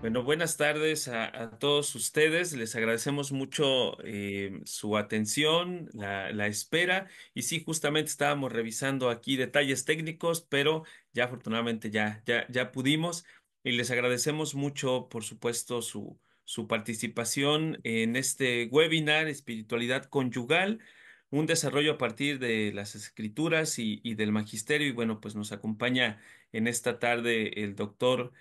Bueno, buenas tardes a todos ustedes. Les agradecemos mucho su atención, la espera. Y sí, justamente estábamos revisando aquí detalles técnicos, pero ya afortunadamente ya pudimos. Y les agradecemos mucho, por supuesto, su participación en este webinar Espiritualidad Conyugal, un desarrollo a partir de las escrituras y del magisterio. Y bueno, pues nos acompaña en esta tarde el doctor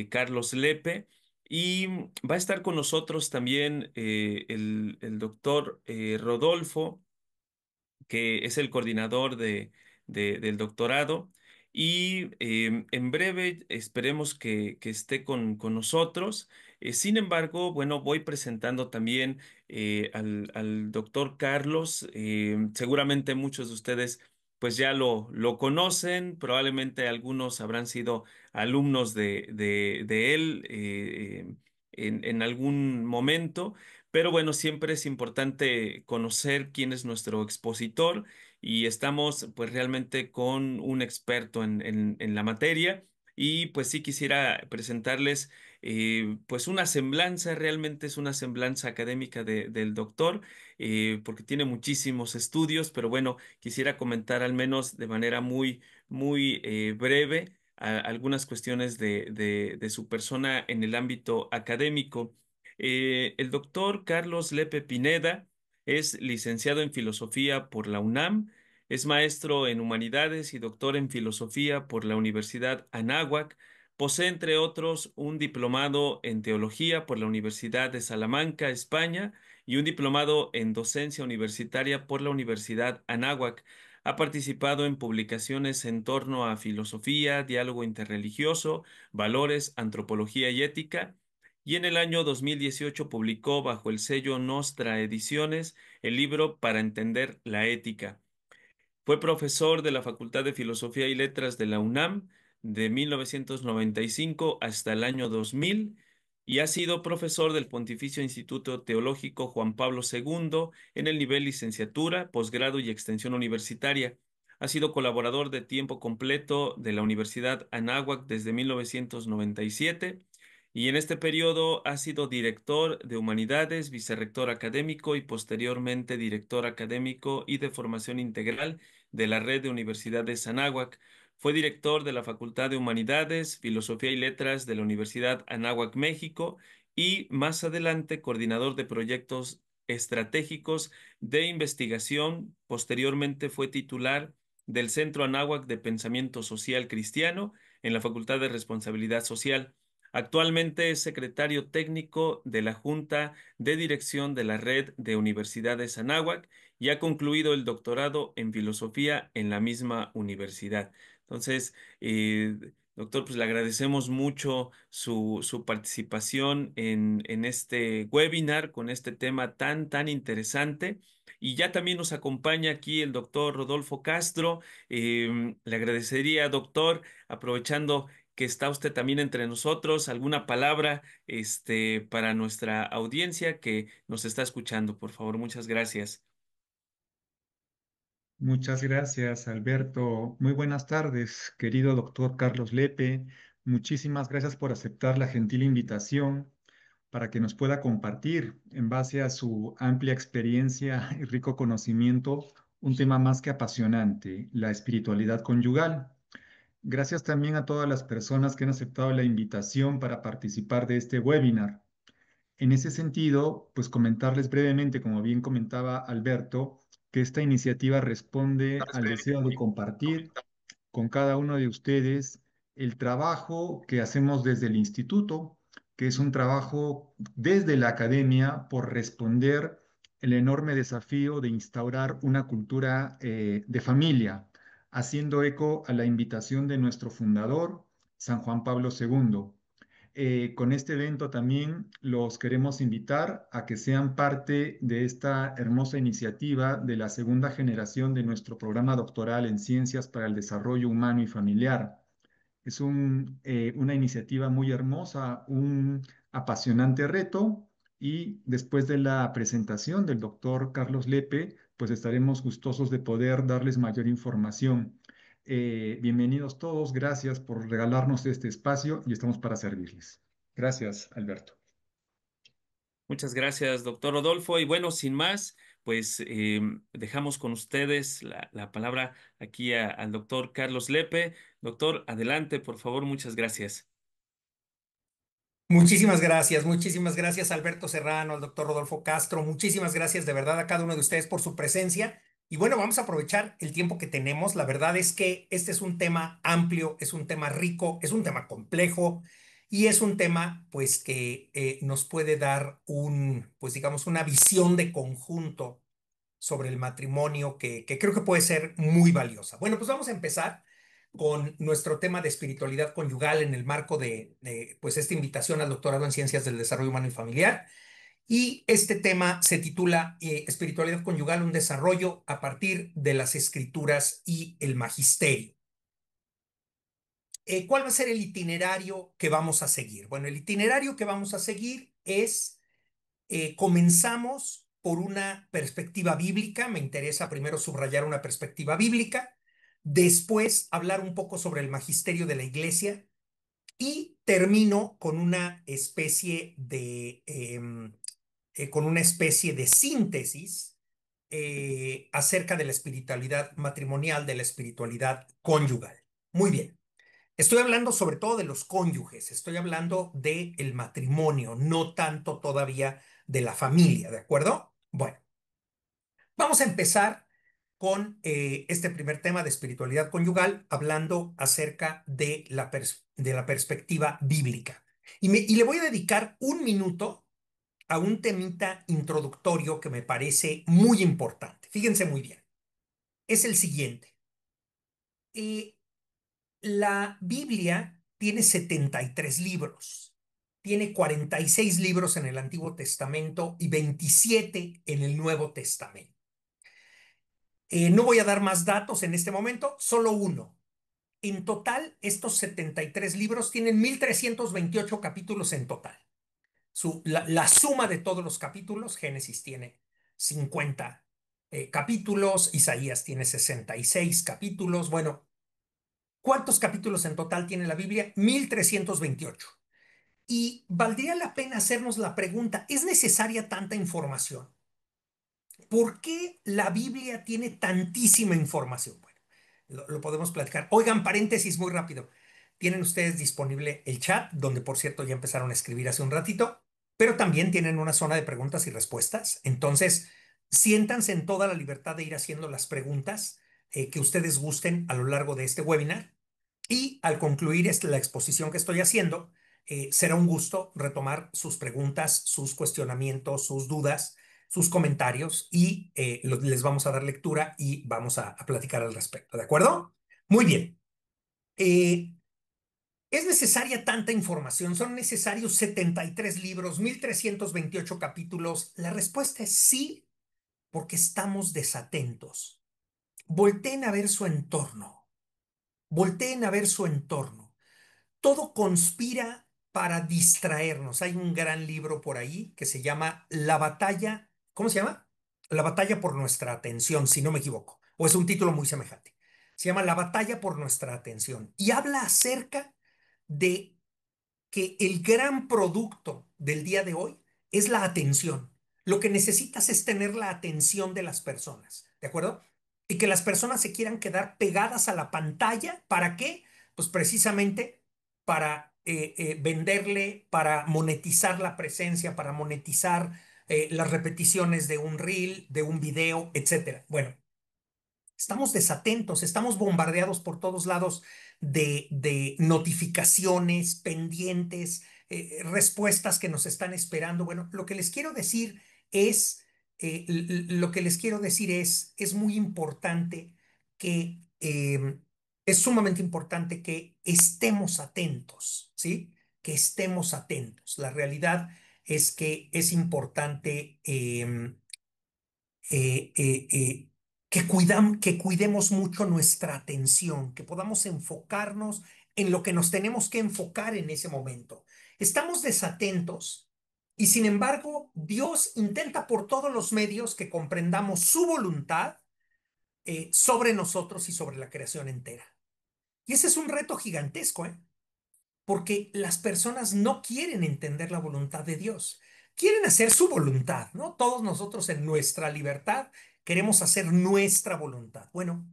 Carlos Lepe. Y va a estar con nosotros también el doctor Rodolfo, que es el coordinador del doctorado. Y en breve esperemos que esté con nosotros. Sin embargo, bueno, voy presentando también al doctor Carlos. Seguramente muchos de ustedes pues ya lo conocen, probablemente algunos habrán sido alumnos de él en algún momento. Pero bueno, siempre es importante conocer quién es nuestro expositor y estamos pues realmente con un experto en la materia. Y pues sí quisiera presentarles pues una semblanza, realmente es una semblanza académica del doctor, porque tiene muchísimos estudios, pero bueno, quisiera comentar al menos de manera muy breve algunas cuestiones de su persona en el ámbito académico. El doctor Carlos Lepe Pineda es licenciado en Filosofía por la UNAM, es maestro en Humanidades y doctor en Filosofía por la Universidad Anáhuac. Posee, entre otros, un diplomado en Teología por la Universidad de Salamanca, España, y un diplomado en Docencia Universitaria por la Universidad Anáhuac. Ha participado en publicaciones en torno a filosofía, diálogo interreligioso, valores, antropología y ética, y en el año 2018 publicó bajo el sello Nostra Ediciones el libro Para entender la ética. Fue profesor de la Facultad de Filosofía y Letras de la UNAM de 1995 hasta el año 2000 y ha sido profesor del Pontificio Instituto Teológico Juan Pablo II en el nivel licenciatura, posgrado y extensión universitaria. Ha sido colaborador de tiempo completo de la Universidad Anáhuac desde 1997 y en este periodo ha sido director de Humanidades, vicerrector académico y posteriormente director académico y de formación integral de la Red de Universidades Anáhuac. Fue director de la Facultad de Humanidades, Filosofía y Letras de la Universidad Anáhuac, México, y más adelante coordinador de proyectos estratégicos de investigación. Posteriormente fue titular del Centro Anáhuac de Pensamiento Social Cristiano en la Facultad de Responsabilidad Social. Actualmente es secretario técnico de la Junta de Dirección de la Red de Universidades Anáhuac y ha concluido el doctorado en filosofía en la misma universidad. Entonces, doctor, pues le agradecemos mucho su participación en este webinar con este tema tan interesante. Y ya también nos acompaña aquí el doctor Rodolfo Castro. Le agradecería, doctor, aprovechando que está usted también entre nosotros, alguna palabra, para nuestra audiencia que nos está escuchando, por favor. Muchas gracias. Muchas gracias, Alberto. Muy buenas tardes, querido doctor Carlos Lepe. Muchísimas gracias por aceptar la gentil invitación para que nos pueda compartir, en base a su amplia experiencia y rico conocimiento, un tema más que apasionante, la espiritualidad conyugal. Gracias también a todas las personas que han aceptado la invitación para participar de este webinar. En ese sentido, pues comentarles brevemente, como bien comentaba Alberto, que esta iniciativa responde al deseo de compartir con cada uno de ustedes el trabajo que hacemos desde el instituto, que es un trabajo desde la academia por responder el enorme desafío de instaurar una cultura de familia, haciendo eco a la invitación de nuestro fundador, San Juan Pablo II. Con este evento también los queremos invitar a que sean parte de esta hermosa iniciativa de la segunda generación de nuestro programa doctoral en Ciencias para el Desarrollo Humano y Familiar. Es una iniciativa muy hermosa, un apasionante reto y después de la presentación del doctor Carlos Lepe, pues estaremos gustosos de poder darles mayor información. Bienvenidos todos, gracias por regalarnos este espacio y estamos para servirles. Gracias, Alberto. Muchas gracias, doctor Rodolfo. Y bueno, sin más, pues dejamos con ustedes la palabra aquí al doctor Carlos Lepe. Doctor, adelante, por favor, muchas gracias. Muchísimas gracias Alberto Serrano, al doctor Rodolfo Castro, muchísimas gracias de verdad a cada uno de ustedes por su presencia. Y bueno, vamos a aprovechar el tiempo que tenemos. La verdad es que este es un tema amplio, es un tema rico, es un tema complejo y es un tema pues que nos puede dar pues digamos, una visión de conjunto sobre el matrimonio que creo que puede ser muy valiosa. Bueno, pues vamos a empezar con nuestro tema de espiritualidad conyugal en el marco pues esta invitación al doctorado en Ciencias del Desarrollo Humano y Familiar. Y este tema se titula Espiritualidad conyugal, un desarrollo a partir de las escrituras y el magisterio. ¿Cuál va a ser el itinerario que vamos a seguir? Bueno, el itinerario que vamos a seguir es comenzamos por una perspectiva bíblica, me interesa primero subrayar una perspectiva bíblica, después hablar un poco sobre el magisterio de la iglesia y termino con una especie de síntesis acerca de la espiritualidad matrimonial, de la espiritualidad conyugal. Muy bien. Estoy hablando sobre todo de los cónyuges, estoy hablando del matrimonio, no tanto todavía de la familia, ¿de acuerdo? Bueno, vamos a empezar con este primer tema de espiritualidad conyugal, hablando acerca de de la perspectiva bíblica. Y le voy a dedicar un minuto a un temita introductorio que me parece muy importante. Fíjense muy bien. Es el siguiente. Eh, La Biblia tiene 73 libros, tiene 46 libros en el Antiguo Testamento y 27 en el Nuevo Testamento. No voy a dar más datos en este momento, solo uno. En total, estos 73 libros tienen 1328 capítulos en total. La suma de todos los capítulos, Génesis tiene 50 capítulos, Isaías tiene 66 capítulos. Bueno, ¿cuántos capítulos en total tiene la Biblia? 1328. Y valdría la pena hacernos la pregunta, ¿es necesaria tanta información? ¿Por qué la Biblia tiene tantísima información? Bueno, lo podemos platicar. Oigan, paréntesis muy rápido. Tienen ustedes disponible el chat, donde por cierto ya empezaron a escribir hace un ratito, pero también tienen una zona de preguntas y respuestas. Entonces, siéntanse en toda la libertad de ir haciendo las preguntas que ustedes gusten a lo largo de este webinar. Y al concluir la exposición que estoy haciendo, será un gusto retomar sus preguntas, sus cuestionamientos, sus dudas, sus comentarios y les vamos a dar lectura y vamos a platicar al respecto. ¿De acuerdo? Muy bien. Eh, ¿Es necesaria tanta información? ¿Son necesarios 73 libros, 1328 capítulos? La respuesta es sí, porque estamos desatentos. Volteen a ver su entorno. Volteen a ver su entorno. Todo conspira para distraernos. Hay un gran libro por ahí que se llama La batalla, ¿cómo se llama? La batalla por nuestra atención, si no me equivoco, o es un título muy semejante. Se llama La batalla por nuestra atención y habla acerca de que el gran producto del día de hoy es la atención. Lo que necesitas es tener la atención de las personas, ¿de acuerdo? Y que las personas se quieran quedar pegadas a la pantalla. ¿Para qué? Pues precisamente para venderle, para monetizar la presencia, para monetizar las repeticiones de un reel, de un video, etcétera. Bueno, estamos desatentos, estamos bombardeados por todos lados de notificaciones, pendientes, respuestas que nos están esperando. Bueno, lo que les quiero decir es muy importante es sumamente importante que estemos atentos, ¿sí? Que estemos atentos. La realidad es que es importante eh, eh, eh, que cuidemos mucho nuestra atención, que podamos enfocarnos en lo que nos tenemos que enfocar en ese momento. Estamos desatentos y sin embargo Dios intenta por todos los medios que comprendamos su voluntad sobre nosotros y sobre la creación entera. Y ese es un reto gigantesco, ¿eh? porque las personas no quieren entender la voluntad de Dios. Quieren hacer su voluntad, ¿no? Todos nosotros en nuestra libertad queremos hacer nuestra voluntad. Bueno,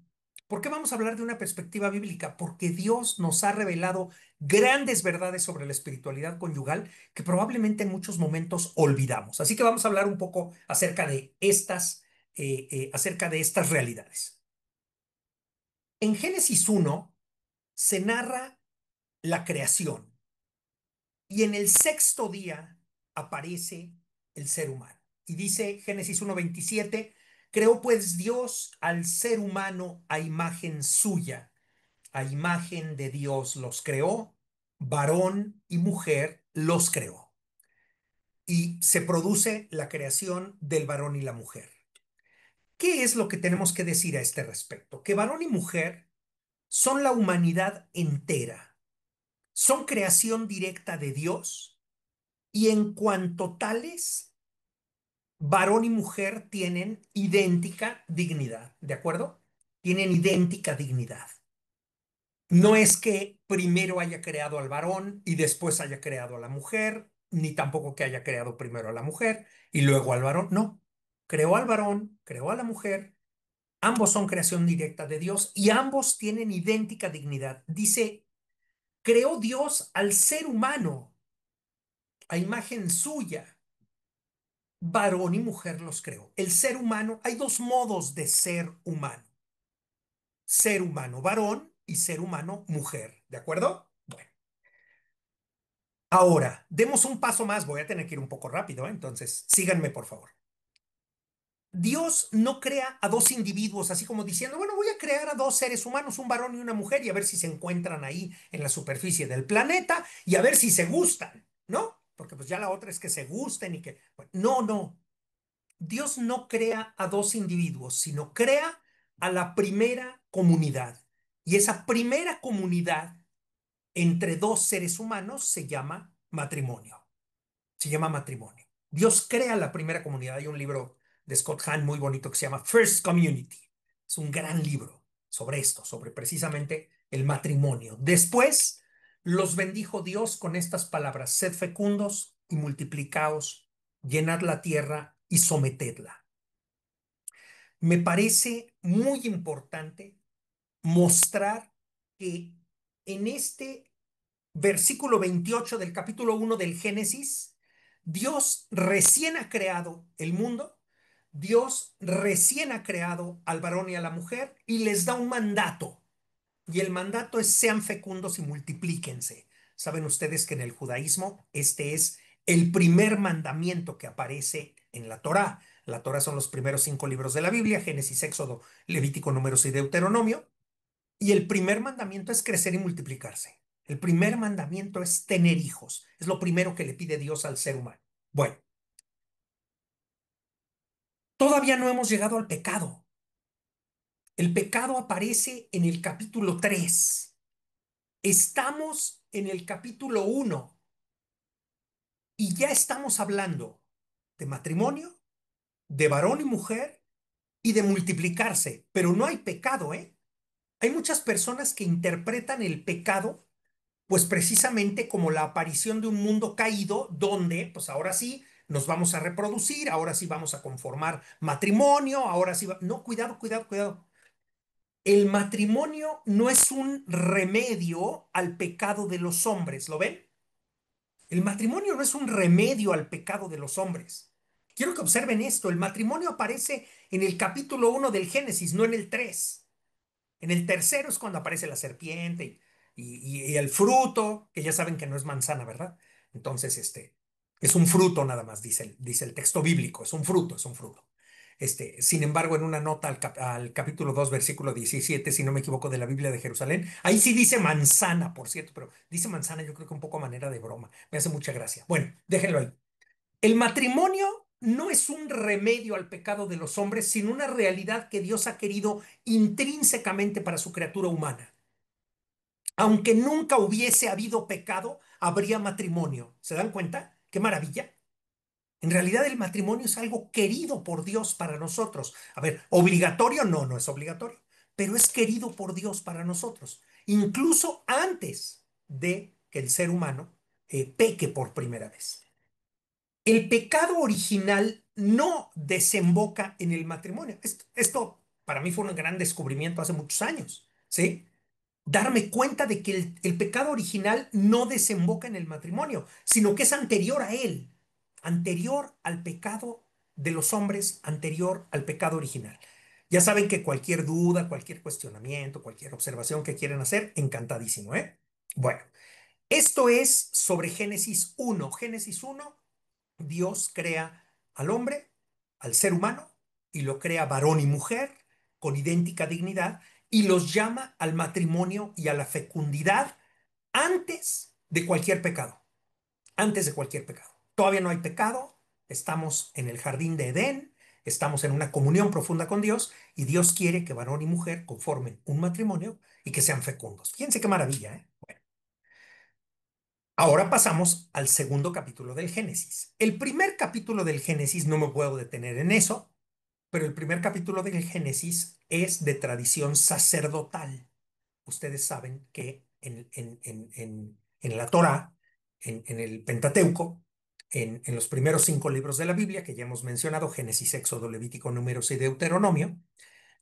¿por qué vamos a hablar de una perspectiva bíblica? Porque Dios nos ha revelado grandes verdades sobre la espiritualidad conyugal que probablemente en muchos momentos olvidamos. Así que vamos a hablar un poco acerca de estas realidades. En Génesis 1 se narra la creación y en el sexto día aparece el ser humano. Y dice Génesis 1:27, creó pues Dios al ser humano a imagen suya, a imagen de Dios los creó, varón y mujer los creó. Y se produce la creación del varón y la mujer. ¿Qué es lo que tenemos que decir a este respecto? Que varón y mujer son la humanidad entera, son creación directa de Dios y en cuanto tales, varón y mujer tienen idéntica dignidad, ¿de acuerdo? Tienen idéntica dignidad. No es que primero haya creado al varón y después haya creado a la mujer, ni tampoco que haya creado primero a la mujer y luego al varón, no. Creó al varón, creó a la mujer, ambos son creación directa de Dios y ambos tienen idéntica dignidad. Dice, creó Dios al ser humano a imagen suya, varón y mujer los creó. El ser humano, hay dos modos de ser humano varón y ser humano mujer, ¿de acuerdo? Bueno, ahora, demos un paso más, voy a tener que ir un poco rápido, ¿eh? Entonces, síganme por favor. Dios no crea a dos individuos así como diciendo, bueno, voy a crear a dos seres humanos, un varón y una mujer, y a ver si se encuentran ahí en la superficie del planeta y a ver si se gustan, ¿no? Porque pues ya la otra es que se gusten y que, bueno, no, no. Dios no crea a dos individuos, sino crea a la primera comunidad. Y esa primera comunidad entre dos seres humanos se llama matrimonio. Se llama matrimonio. Dios crea la primera comunidad. Hay un libro de Scott Hahn muy bonito que se llama First Community. Es un gran libro sobre esto, sobre precisamente el matrimonio. Después los bendijo Dios con estas palabras: sed fecundos y multiplicaos, llenad la tierra y sometedla. Me parece muy importante mostrar que en este versículo 28 del capítulo 1 del Génesis, Dios recién ha creado el mundo, Dios recién ha creado al varón y a la mujer y les da un mandato. Y el mandato es sean fecundos y multiplíquense. Saben ustedes que en el judaísmo este es el primer mandamiento que aparece en la Torá. La Torá son los primeros 5 libros de la Biblia: Génesis, Éxodo, Levítico, Números y Deuteronomio. Y el primer mandamiento es crecer y multiplicarse. El primer mandamiento es tener hijos. Es lo primero que le pide Dios al ser humano. Bueno, todavía no hemos llegado al pecado. El pecado aparece en el capítulo 3. Estamos en el capítulo 1 y ya estamos hablando de matrimonio, de varón y mujer y de multiplicarse, pero no hay pecado, ¿eh? Hay muchas personas que interpretan el pecado pues precisamente como la aparición de un mundo caído donde, pues ahora sí, nos vamos a reproducir, ahora sí vamos a conformar matrimonio, ahora sí va... No, cuidado, cuidado, cuidado. El matrimonio no es un remedio al pecado de los hombres, ¿lo ven? El matrimonio no es un remedio al pecado de los hombres. Quiero que observen esto, el matrimonio aparece en el capítulo 1 del Génesis, no en el 3. En el tercero es cuando aparece la serpiente y el fruto, que ya saben que no es manzana, ¿verdad? Entonces, es un fruto nada más, dice el texto bíblico, es un fruto, es un fruto. Sin embargo, en una nota al capítulo 2 versículo 17 si no me equivoco, de la Biblia de Jerusalén, ahí sí dice manzana, por cierto, pero dice manzana yo creo que un poco a manera de broma. Me hace mucha gracia. Bueno, déjenlo ahí. El matrimonio no es un remedio al pecado de los hombres, sino una realidad que Dios ha querido intrínsecamente para su criatura humana. Aunque nunca hubiese habido pecado, habría matrimonio. ¿Se dan cuenta? ¡Qué maravilla! En realidad el matrimonio es algo querido por Dios para nosotros. A ver, obligatorio no, no es obligatorio, pero es querido por Dios para nosotros, incluso antes de que el ser humano peque por primera vez. El pecado original no desemboca en el matrimonio. Esto para mí fue un gran descubrimiento hace muchos años, ¿sí? Darme cuenta de que el pecado original no desemboca en el matrimonio, sino que es anterior a él, anterior al pecado de los hombres, anterior al pecado original. Ya saben que cualquier duda, cualquier cuestionamiento, cualquier observación que quieran hacer, encantadísimo, ¿eh? Bueno, esto es sobre Génesis 1. Génesis 1, Dios crea al hombre, al ser humano, y lo crea varón y mujer con idéntica dignidad, y los llama al matrimonio y a la fecundidad antes de cualquier pecado, antes de cualquier pecado. Todavía no hay pecado, estamos en el jardín de Edén, estamos en una comunión profunda con Dios, y Dios quiere que varón y mujer conformen un matrimonio y que sean fecundos. Fíjense qué maravilla, ¿eh? Bueno, ahora pasamos al segundo capítulo del Génesis. El primer capítulo del Génesis, no me puedo detener en eso, pero el primer capítulo del Génesis es de tradición sacerdotal. Ustedes saben que en la Torá, en el Pentateuco, en los primeros 5 libros de la Biblia, que ya hemos mencionado, Génesis, Éxodo, Levítico, Números y Deuteronomio,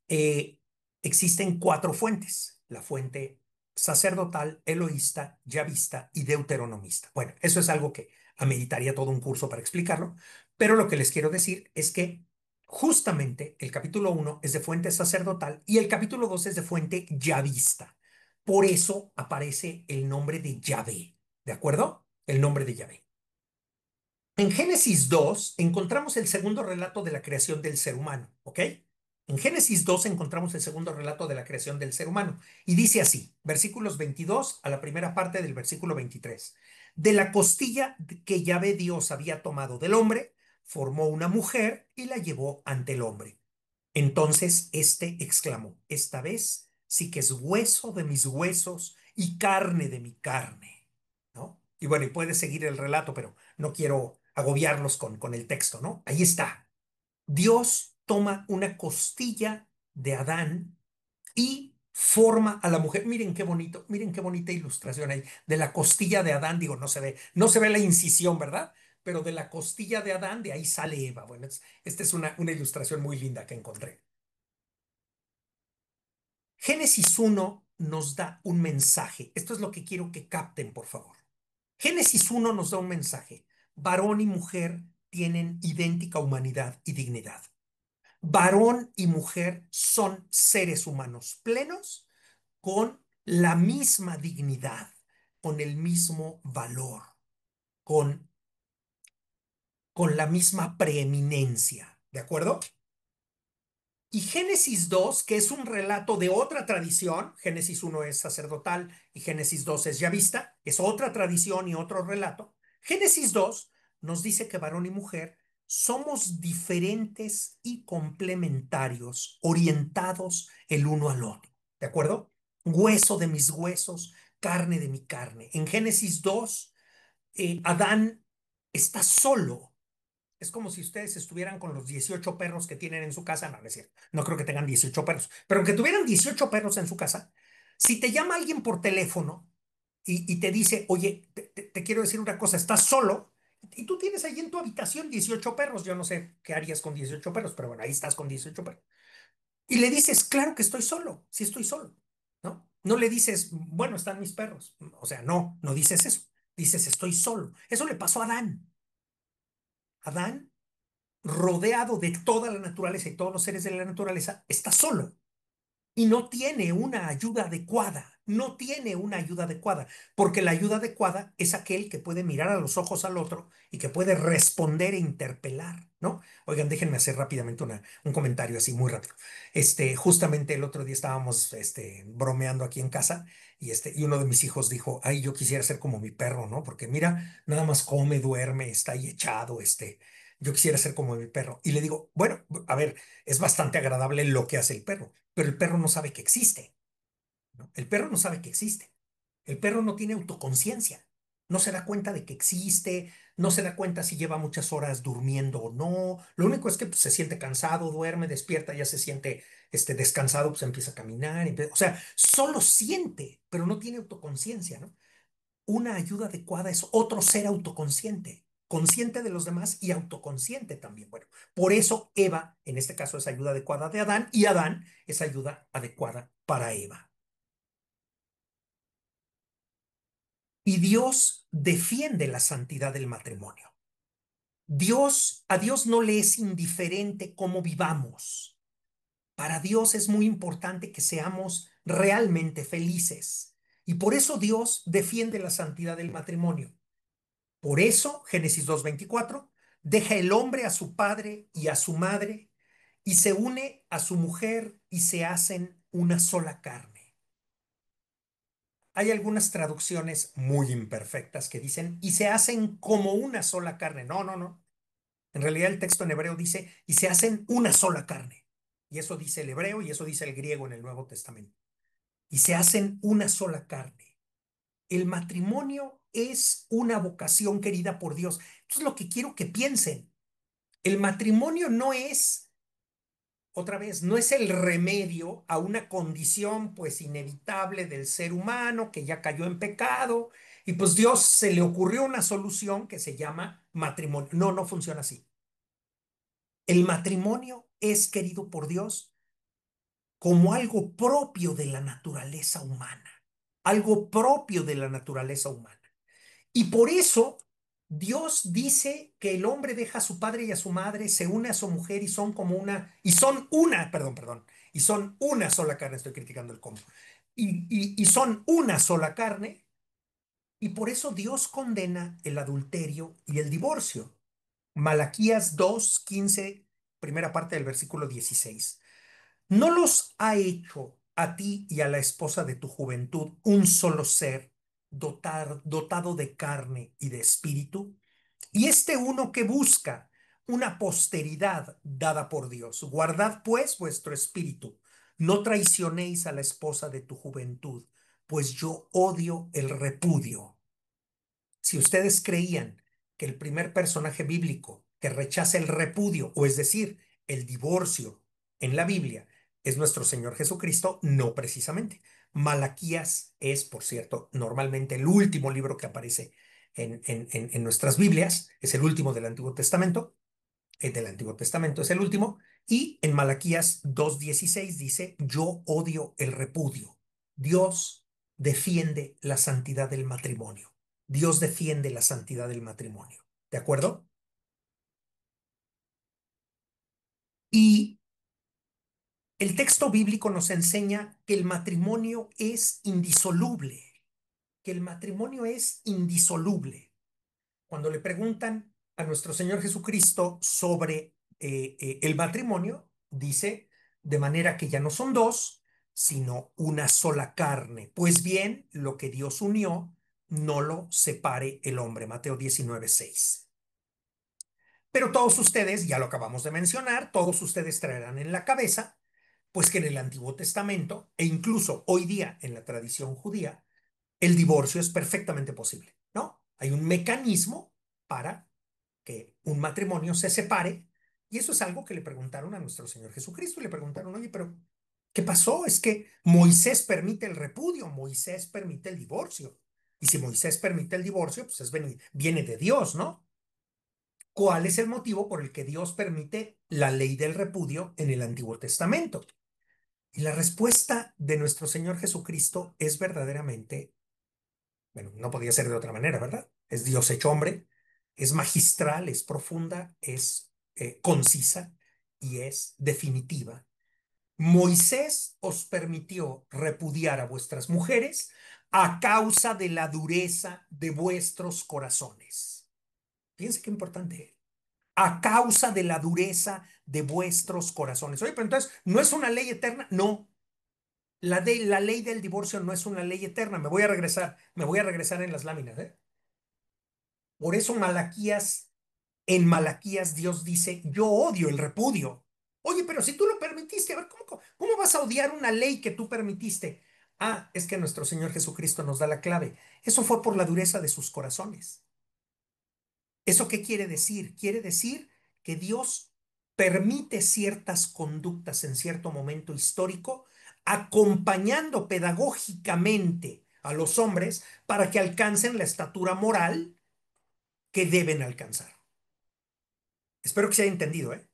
eh, existen 4 fuentes: la fuente sacerdotal, eloísta, yavista y deuteronomista. Bueno, eso es algo que ameritaría todo un curso para explicarlo, pero lo que les quiero decir es que justamente el capítulo 1 es de fuente sacerdotal y el capítulo 2 es de fuente yavista. Por eso aparece el nombre de Yahvé, ¿de acuerdo? El nombre de Yahvé. En Génesis 2 encontramos el segundo relato de la creación del ser humano, ¿ok? En Génesis 2 encontramos el segundo relato de la creación del ser humano y dice así, versículos 22 a la primera parte del versículo 23. De la costilla que Yahvé Dios había tomado del hombre, formó una mujer y la llevó ante el hombre. Entonces éste exclamó, esta vez sí que es hueso de mis huesos y carne de mi carne, ¿no? Y bueno, y puedes seguir el relato, pero no quiero agobiarlos con el texto, ¿no? Ahí está. Dios toma una costilla de Adán y forma a la mujer. Miren qué bonito, miren qué bonita ilustración hay. De la costilla de Adán, digo, no se ve la incisión, ¿verdad? Pero de la costilla de Adán, de ahí sale Eva. Bueno, esta es una ilustración muy linda que encontré. Génesis 1 nos da un mensaje. Esto es lo que quiero que capten, por favor. Génesis 1 nos da un mensaje. Varón y mujer tienen idéntica humanidad y dignidad. Varón y mujer son seres humanos plenos con la misma dignidad, con el mismo valor, con, con la misma preeminencia. ¿De acuerdo? Y Génesis 2, que es un relato de otra tradición, Génesis 1 es sacerdotal y Génesis 2 es yavista, es otra tradición y otro relato. Génesis 2 nos dice que varón y mujer somos diferentes y complementarios, orientados el uno al otro. ¿De acuerdo? Hueso de mis huesos, carne de mi carne. En Génesis 2, Adán está solo. Es como si ustedes estuvieran con los 18 perros que tienen en su casa. No, no es cierto. No creo que tengan 18 perros. Pero aunque tuvieran 18 perros en su casa, si te llama alguien por teléfono y te dice, oye, te quiero decir una cosa, estás solo y tú tienes ahí en tu habitación 18 perros. Yo no sé qué harías con 18 perros, pero bueno, ahí estás con 18 perros. Y le dices, claro que estoy solo, sí estoy solo, ¿no? No le dices, bueno, están mis perros. O sea, no dices eso. Dices, estoy solo. Eso le pasó a Adán. Adán, rodeado de toda la naturaleza y todos los seres de la naturaleza, está solo y no tiene una ayuda adecuada, no tiene una ayuda adecuada, porque la ayuda adecuada es aquel que puede mirar a los ojos al otro y que puede responder e interpelar, ¿no? Oigan, déjenme hacer rápidamente un comentario así muy rápido. Justamente el otro día estábamos, bromeando aquí en casa y uno de mis hijos dijo, ay, yo quisiera ser como mi perro, ¿no? Porque mira, nada más come, duerme, está ahí echado, yo quisiera ser como mi perro. Y le digo, bueno, a ver, es bastante agradable lo que hace el perro, pero el perro no sabe que existe, ¿no? El perro no sabe que existe. El perro no tiene autoconciencia. No se da cuenta de que existe, no se da cuenta si lleva muchas horas durmiendo o no. Lo único es que pues, se siente cansado, duerme, despierta, ya se siente descansado, pues empieza a caminar. O sea, solo siente, pero no tiene autoconciencia, ¿no? una ayuda adecuada es otro ser autoconsciente, consciente de los demás y autoconsciente también. Bueno, por eso Eva, en este caso, es ayuda adecuada de Adán y Adán es ayuda adecuada para Eva. Y Dios defiende la santidad del matrimonio. A Dios no le es indiferente cómo vivamos. Para Dios es muy importante que seamos realmente felices. Y por eso Dios defiende la santidad del matrimonio. Por eso, Génesis 2:24, deja el hombre a su padre y a su madre y se une a su mujer y se hacen una sola carne. Hay algunas traducciones muy imperfectas que dicen y se hacen como una sola carne. No, no, no. En realidad el texto en hebreo dice y se hacen una sola carne. Y eso dice el hebreo y eso dice el griego en el Nuevo Testamento. Y se hacen una sola carne. El matrimonio es una vocación querida por Dios. Esto es lo que quiero que piensen. El matrimonio no es, otra vez, no es el remedio a una condición pues inevitable del ser humano que ya cayó en pecado y pues Dios se le ocurrió una solución que se llama matrimonio. No, no funciona así. El matrimonio es querido por Dios como algo propio de la naturaleza humana, algo propio de la naturaleza humana. Y por eso Dios dice que el hombre deja a su padre y a su madre, se une a su mujer y son como una, y son una, perdón, y son una sola carne, estoy criticando el cómo, y son una sola carne, y por eso Dios condena el adulterio y el divorcio. Malaquías 2:15, primera parte del versículo 16. ¿No los ha hecho a ti y a la esposa de tu juventud un solo ser, dotado de carne y de espíritu? Y este uno que busca una posteridad dada por Dios. Guardad pues vuestro espíritu. No traicionéis a la esposa de tu juventud, pues yo odio el repudio. Si ustedes creían que el primer personaje bíblico que rechaza el repudio, o es decir, el divorcio en la Biblia, es nuestro Señor Jesucristo, no precisamente. Malaquías es, por cierto, normalmente el último libro que aparece en nuestras Biblias, es el último del Antiguo Testamento es el último, y en Malaquías 2:16 dice, yo odio el repudio. Dios defiende la santidad del matrimonio. Dios defiende la santidad del matrimonio. ¿De acuerdo? Y el texto bíblico nos enseña que el matrimonio es indisoluble, que el matrimonio es indisoluble. Cuando le preguntan a nuestro Señor Jesucristo sobre el matrimonio, dice, de manera que ya no son dos, sino una sola carne. Pues bien, lo que Dios unió, no lo separe el hombre. Mateo 19:6. Pero todos ustedes, ya lo acabamos de mencionar, todos ustedes traerán en la cabeza, pues que en el Antiguo Testamento e incluso hoy día en la tradición judía, el divorcio es perfectamente posible, ¿no? Hay un mecanismo para que un matrimonio se separe, y eso es algo que le preguntaron a nuestro Señor Jesucristo, y le preguntaron, oye, pero ¿qué pasó? Es que Moisés permite el repudio, Moisés permite el divorcio, y si Moisés permite el divorcio, pues viene de Dios, ¿no? ¿Cuál es el motivo por el que Dios permite la ley del repudio en el Antiguo Testamento? Y la respuesta de nuestro Señor Jesucristo es verdaderamente, bueno, no podía ser de otra manera, ¿verdad? Es Dios hecho hombre, es magistral, es profunda, es concisa y es definitiva. Moisés os permitió repudiar a vuestras mujeres a causa de la dureza de vuestros corazones. Fíjense qué importante. A causa de la dureza de vuestros corazones. Oye, pero entonces, ¿no es una ley eterna? No, la ley del divorcio no es una ley eterna. Me voy a regresar en las láminas, ¿eh? Por eso en Malaquías Dios dice, yo odio el repudio. Oye, pero si tú lo permitiste, a ver, ¿cómo vas a odiar una ley que tú permitiste? Ah, es que nuestro Señor Jesucristo nos da la clave. Eso fue por la dureza de sus corazones. ¿Eso qué quiere decir? Quiere decir que Dios permite ciertas conductas en cierto momento histórico, acompañando pedagógicamente a los hombres para que alcancen la estatura moral que deben alcanzar. Espero que se haya entendido, ¿eh?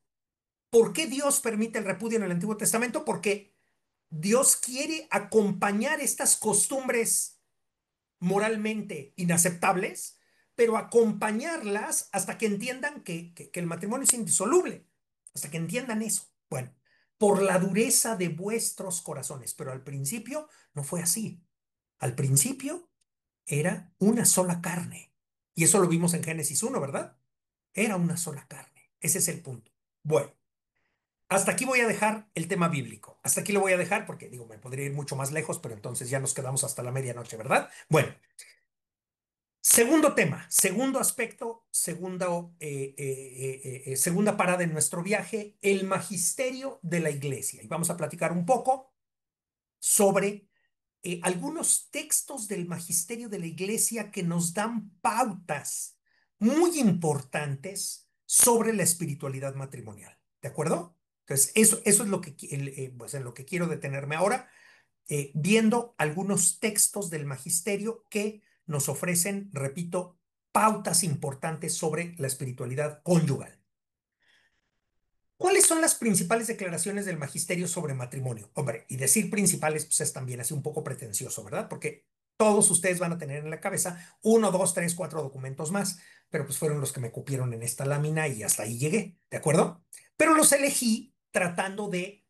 ¿Por qué Dios permite el repudio en el Antiguo Testamento? Porque Dios quiere acompañar estas costumbres moralmente inaceptables, pero acompañarlas hasta que entiendan que el matrimonio es indisoluble, hasta que entiendan eso. Bueno, por la dureza de vuestros corazones, pero al principio no fue así. Al principio era una sola carne. Y eso lo vimos en Génesis 1, ¿verdad? Era una sola carne. Ese es el punto. Bueno, hasta aquí voy a dejar el tema bíblico. Hasta aquí lo voy a dejar porque digo, me podría ir mucho más lejos, pero entonces ya nos quedamos hasta la medianoche, ¿verdad? Bueno, segundo tema, segundo aspecto, segunda parada en nuestro viaje, el magisterio de la iglesia. Y vamos a platicar un poco sobre algunos textos del magisterio de la iglesia que nos dan pautas muy importantes sobre la espiritualidad matrimonial. ¿De acuerdo? Entonces, eso es lo que, pues en lo que quiero detenerme ahora, viendo algunos textos del magisterio que nos ofrecen, repito, pautas importantes sobre la espiritualidad conyugal. ¿Cuáles son las principales declaraciones del magisterio sobre matrimonio? Hombre, y decir principales pues es también así un poco pretencioso, ¿verdad? Porque todos ustedes van a tener en la cabeza uno, dos, tres, cuatro documentos más, pero pues fueron los que me cupieron en esta lámina y hasta ahí llegué, ¿de acuerdo? Pero los elegí tratando de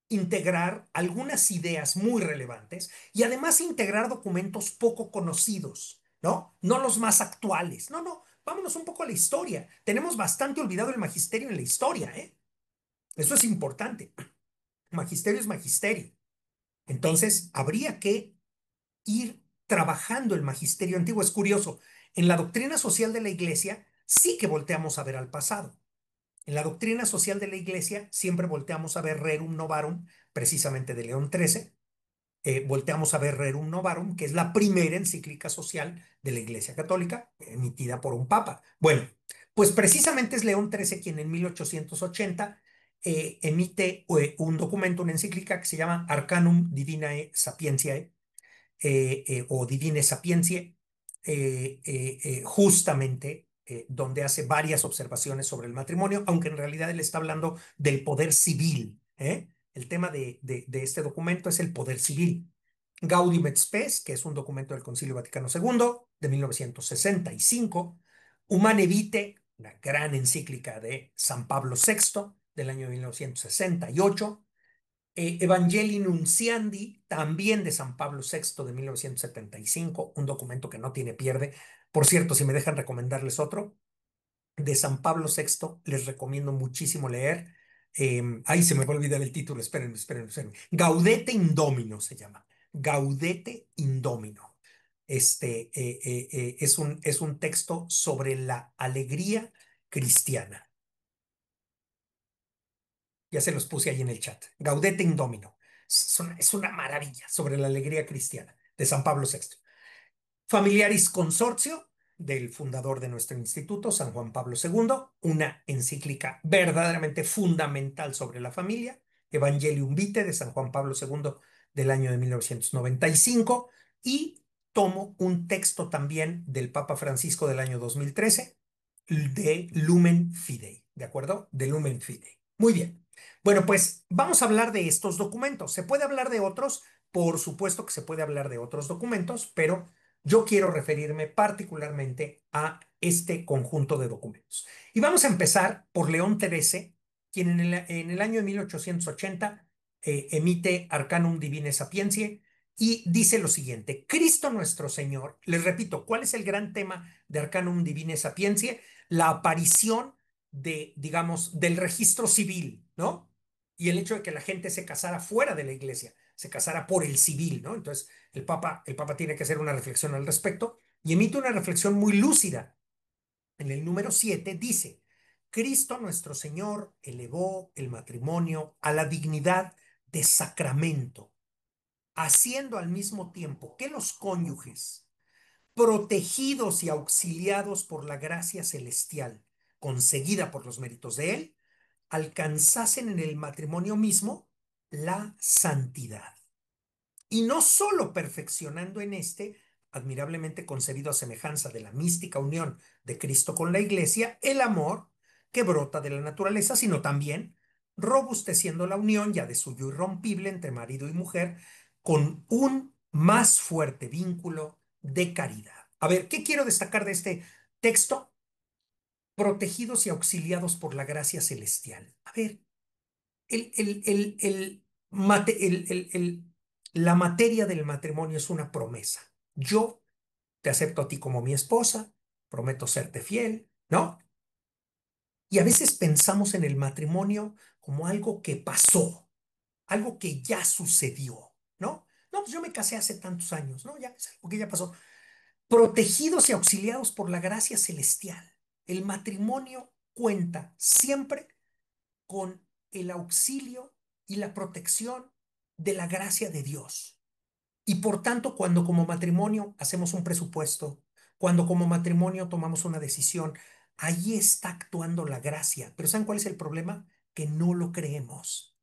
integrar algunas ideas muy relevantes y además integrar documentos poco conocidos, ¿no? No los más actuales. No, no, vámonos un poco a la historia. Tenemos bastante olvidado el magisterio en la historia, ¿eh? Eso es importante. Magisterio es magisterio. Entonces, habría que ir trabajando el magisterio antiguo. Es curioso, en la doctrina social de la iglesia sí que volteamos a ver al pasado. En la doctrina social de la iglesia siempre volteamos a ver Rerum Novarum, precisamente de León XIII. Volteamos a ver Rerum Novarum, que es la primera encíclica social de la Iglesia Católica, emitida por un papa. Bueno, pues precisamente es León XIII quien en 1880 emite un documento, una encíclica que se llama Arcanum Divinae Sapientiae, o Divine Sapientiae, justamente donde hace varias observaciones sobre el matrimonio, aunque en realidad él está hablando del poder civil. El tema de este documento es el poder civil. Gaudium et Spes, que es un documento del Concilio Vaticano II de 1965. Humane Vitae, una gran encíclica de San Pablo VI del año 1968. Evangelii Nunciandi, también de San Pablo VI de 1975, un documento que no tiene pierde. Por cierto, si me dejan recomendarles otro, de San Pablo VI, les recomiendo muchísimo leer. Ahí se me va a olvidar el título, espérenme, espérenme, espérenme. Gaudete Indomino se llama. Gaudete Indomino. Es un texto sobre la alegría cristiana. Ya se los puse ahí en el chat. Gaudete Indomino. Es una maravilla sobre la alegría cristiana de San Pablo VI. Familiaris Consortio, del fundador de nuestro instituto, San Juan Pablo II, una encíclica verdaderamente fundamental sobre la familia. Evangelium Vitae, de San Juan Pablo II, del año de 1995. Y tomo un texto también del Papa Francisco del año 2013, de Lumen Fidei, ¿de acuerdo? De Lumen Fidei. Muy bien. Bueno, pues vamos a hablar de estos documentos. ¿Se puede hablar de otros? Por supuesto que se puede hablar de otros documentos, pero yo quiero referirme particularmente a este conjunto de documentos. Y vamos a empezar por León XIII, quien en el año de 1880 emite Arcanum Divine Sapientiae y dice lo siguiente: Cristo nuestro Señor, les repito, ¿cuál es el gran tema de Arcanum Divine Sapientiae? La aparición de, digamos, del registro civil, ¿no? Y el hecho de que la gente se casara fuera de la iglesia, se casara por el civil, ¿no? Entonces, el Papa tiene que hacer una reflexión al respecto y emite una reflexión muy lúcida. En el número 7 dice: Cristo nuestro Señor elevó el matrimonio a la dignidad de sacramento, haciendo al mismo tiempo que los cónyuges, protegidos y auxiliados por la gracia celestial conseguida por los méritos de Él, alcanzasen en el matrimonio mismo la santidad. y no solo perfeccionando en este, admirablemente concebido a semejanza de la mística unión de Cristo con la Iglesia, el amor que brota de la naturaleza, sino también robusteciendo la unión ya de suyo irrompible entre marido y mujer con un más fuerte vínculo de caridad. A ver, ¿qué quiero destacar de este texto? Protegidos y auxiliados por la gracia celestial. A ver, la materia del matrimonio es una promesa. Yo te acepto a ti como mi esposa, prometo serte fiel, ¿no? Y a veces pensamos en el matrimonio como algo que pasó, algo que ya sucedió, ¿no? No, pues yo me casé hace tantos años, ¿no? Ya es algo que ya pasó. Protegidos y auxiliados por la gracia celestial. El matrimonio cuenta siempre con el auxilio y la protección de la gracia de Dios. Y por tanto, cuando como matrimonio hacemos un presupuesto, cuando como matrimonio tomamos una decisión, ahí está actuando la gracia. Pero ¿saben cuál es el problema? Que no lo creemos.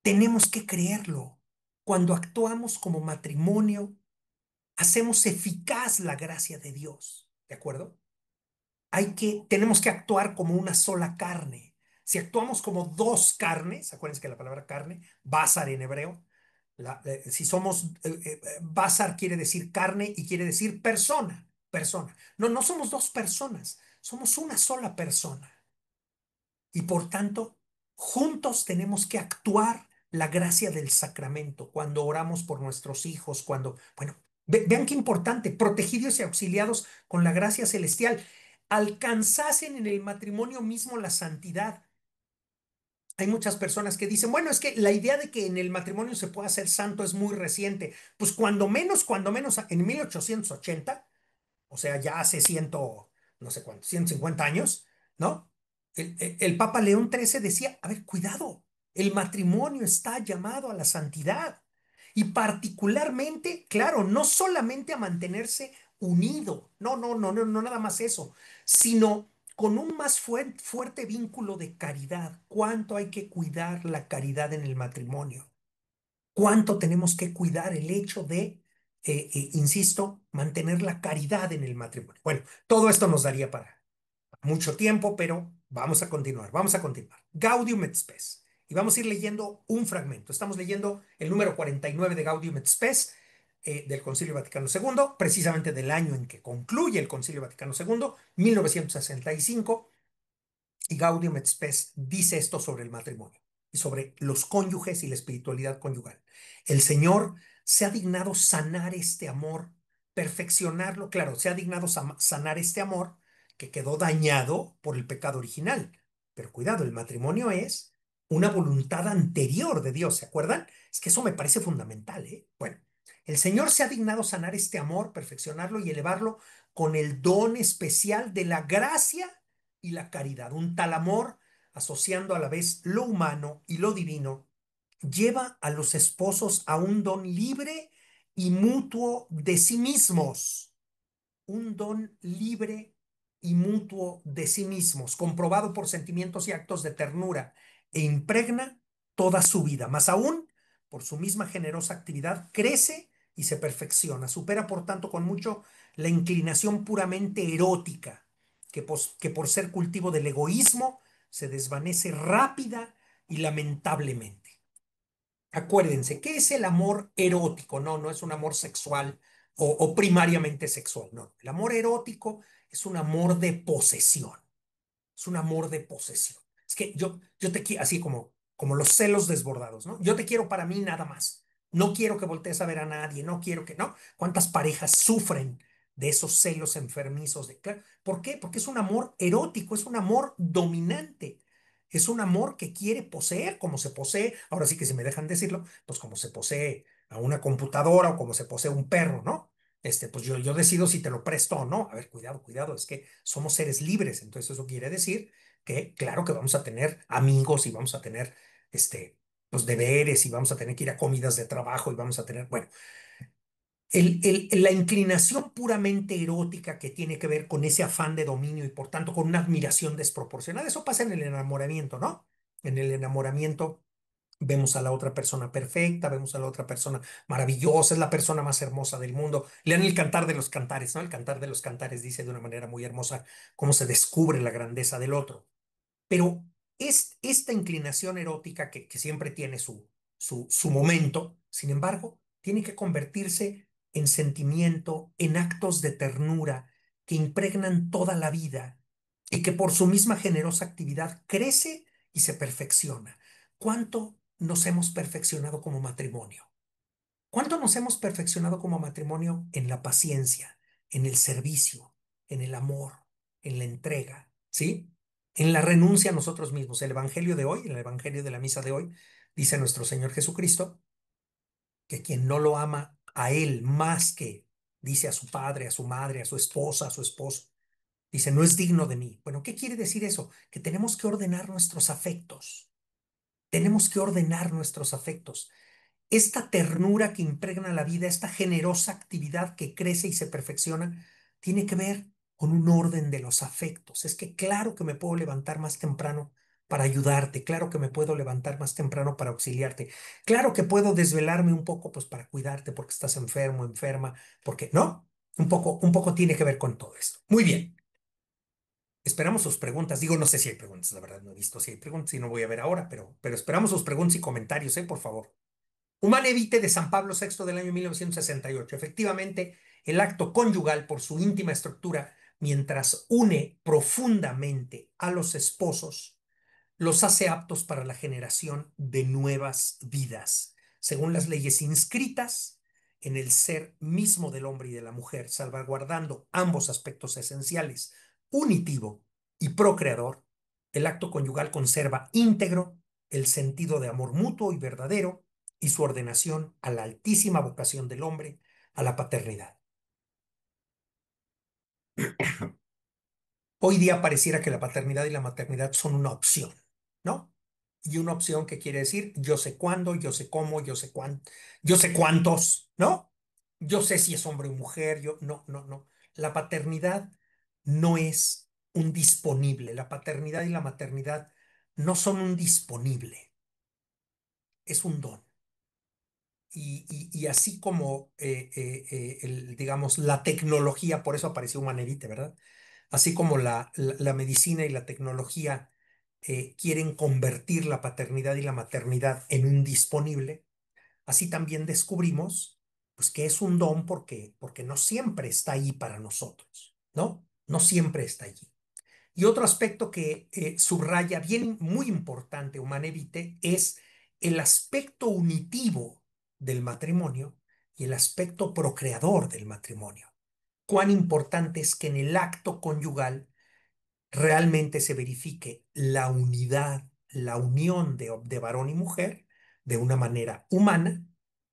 Tenemos que creerlo. Cuando actuamos como matrimonio, hacemos eficaz la gracia de Dios. ¿De acuerdo? Tenemos que actuar como una sola carne. Si actuamos como dos carnes, acuérdense que la palabra carne, basar en hebreo, si somos, basar quiere decir carne y quiere decir persona, persona. No, no somos dos personas, somos una sola persona. Y por tanto, juntos tenemos que actuar la gracia del sacramento cuando oramos por nuestros hijos, cuando, bueno, vean qué importante, protegidos y auxiliados con la gracia celestial, alcanzasen en el matrimonio mismo la santidad. Hay muchas personas que dicen, bueno, es que la idea de que en el matrimonio se pueda ser santo es muy reciente. Pues cuando menos en 1880, o sea, ya hace no sé cuánto, 150 años, ¿no? El Papa León XIII decía, a ver, cuidado, el matrimonio está llamado a la santidad y particularmente, claro, no solamente a mantenerse unido, no, nada más eso, sino con un más fuerte vínculo de caridad. ¿Cuánto hay que cuidar la caridad en el matrimonio? ¿Cuánto tenemos que cuidar el hecho de, insisto, mantener la caridad en el matrimonio? Bueno, todo esto nos daría para mucho tiempo, pero vamos a continuar, vamos a continuar. Gaudium et Spes. Y vamos a ir leyendo un fragmento. Estamos leyendo el número 49 de Gaudium et Spes del Concilio Vaticano II, precisamente del año en que concluye el Concilio Vaticano II, 1965. Y Gaudium et Spes dice esto sobre el matrimonio y sobre los cónyuges y la espiritualidad conyugal. El Señor se ha dignado sanar este amor, perfeccionarlo, claro, se ha dignado sanar este amor que quedó dañado por el pecado original. Pero cuidado, el matrimonio es una voluntad anterior de Dios, ¿se acuerdan? Es que eso me parece fundamental, ¿eh? Bueno, el Señor se ha dignado sanar este amor, perfeccionarlo y elevarlo con el don especial de la gracia y la caridad. Un tal amor, asociando a la vez lo humano y lo divino, lleva a los esposos a un don libre y mutuo de sí mismos. Un don libre y mutuo de sí mismos, comprobado por sentimientos y actos de ternura, e impregna toda su vida. Más aún, por su misma generosa actividad, crece y se perfecciona. Supera, por tanto, con mucho la inclinación puramente erótica, que por ser cultivo del egoísmo se desvanece rápida y lamentablemente. Acuérdense, ¿qué es el amor erótico? No, no es un amor sexual o primariamente sexual, no. El amor erótico es un amor de posesión, es un amor de posesión. Es que yo te quiero, así como los celos desbordados, ¿no? Yo te quiero para mí nada más. No quiero que voltees a ver a nadie, no quiero que, ¿no? ¿Cuántas parejas sufren de esos celos enfermizos? ¿Por qué? Porque es un amor erótico, es un amor dominante. Es un amor que quiere poseer, como se posee, ahora sí que si me dejan decirlo, pues como se posee a una computadora o como se posee un perro, ¿no? Pues yo decido si te lo presto o no. A ver, cuidado, cuidado, es que somos seres libres, entonces eso quiere decir que claro que vamos a tener amigos y vamos a tener, pues deberes y vamos a tener que ir a comidas de trabajo y vamos a tener, bueno, la inclinación puramente erótica que tiene que ver con ese afán de dominio y por tanto con una admiración desproporcionada, eso pasa en el enamoramiento, ¿no? En el enamoramiento Vemos a la otra persona perfecta, vemos a la otra persona maravillosa, es la persona más hermosa del mundo. Lean el Cantar de los Cantares, ¿no? El Cantar de los Cantares dice de una manera muy hermosa cómo se descubre la grandeza del otro. Pero es esta inclinación erótica que siempre tiene su momento, sin embargo, tiene que convertirse en sentimiento, en actos de ternura que impregnan toda la vida y que por su misma generosa actividad crece y se perfecciona. ¿Cuánto nos hemos perfeccionado como matrimonio? ¿Cuánto nos hemos perfeccionado como matrimonio en la paciencia, en el servicio, en el amor, en la entrega, ¿sí? En la renuncia a nosotros mismos. El Evangelio de hoy, el Evangelio de la misa de hoy, dice nuestro Señor Jesucristo que quien no lo ama a Él más que dice a su padre, a su madre, a su esposa, a su esposo, dice, no es digno de mí. Bueno, ¿qué quiere decir eso? Que tenemos que ordenar nuestros afectos. Tenemos que ordenar nuestros afectos. Esta ternura que impregna la vida, esta generosa actividad que crece y se perfecciona, tiene que ver con un orden de los afectos. Es que claro que me puedo levantar más temprano para ayudarte, claro que me puedo levantar más temprano para auxiliarte, claro que puedo desvelarme un poco pues para cuidarte porque estás enfermo, enferma, porque no, un poco tiene que ver con todo esto. Muy bien. Esperamos sus preguntas. Digo, no sé si hay preguntas, la verdad no he visto si hay preguntas y no voy a ver ahora, pero esperamos sus preguntas y comentarios, por favor. Humane Vitae de San Pablo VI del año 1968. Efectivamente, el acto conyugal, por su íntima estructura, mientras une profundamente a los esposos, los hace aptos para la generación de nuevas vidas, según las leyes inscritas en el ser mismo del hombre y de la mujer, salvaguardando ambos aspectos esenciales, unitivo y procreador. El acto conyugal conserva íntegro el sentido de amor mutuo y verdadero y su ordenación a la altísima vocación del hombre, a la paternidad. Hoy día pareciera que la paternidad y la maternidad son una opción, ¿no? Y una opción que quiere decir yo sé cuándo, yo sé cómo, yo sé cuántos, ¿no? Yo sé si es hombre o mujer, yo no, no, no. La paternidad no es un disponible, la paternidad y la maternidad no son un disponible, es un don. Y así como, digamos, la tecnología, por eso apareció Humanevite, ¿verdad? Así como la medicina y la tecnología quieren convertir la paternidad y la maternidad en un disponible, así también descubrimos pues, que es un don porque no siempre está ahí para nosotros, ¿no? No siempre está allí. Y otro aspecto que subraya bien, muy importante, Humanevite, es el aspecto unitivo del matrimonio y el aspecto procreador del matrimonio. Cuán importante es que en el acto conyugal realmente se verifique la unidad, la unión de varón y mujer de una manera humana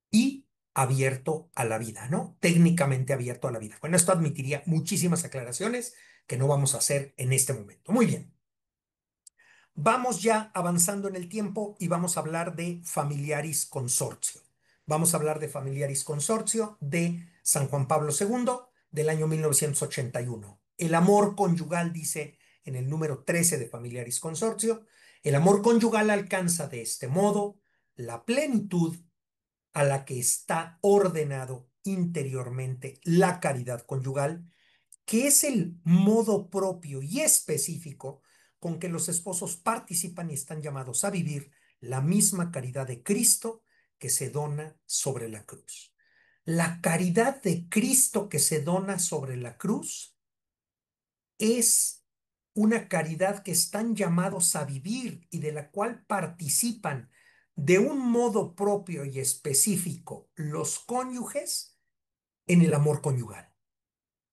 y abierto a la vida, ¿no? Técnicamente abierto a la vida. Bueno, esto admitiría muchísimas aclaraciones que no vamos a hacer en este momento. Muy bien. Vamos ya avanzando en el tiempo y vamos a hablar de Familiaris Consortio. Vamos a hablar de Familiaris Consortio de San Juan Pablo II del año 1981. El amor conyugal, dice en el número 13 de Familiaris Consortio, el amor conyugal alcanza de este modo la plenitud a la que está ordenado interiormente la caridad conyugal, que es el modo propio y específico con que los esposos participan y están llamados a vivir la misma caridad de Cristo que se dona sobre la cruz. La caridad de Cristo que se dona sobre la cruz es una caridad que están llamados a vivir y de la cual participan de un modo propio y específico los cónyuges en el amor conyugal.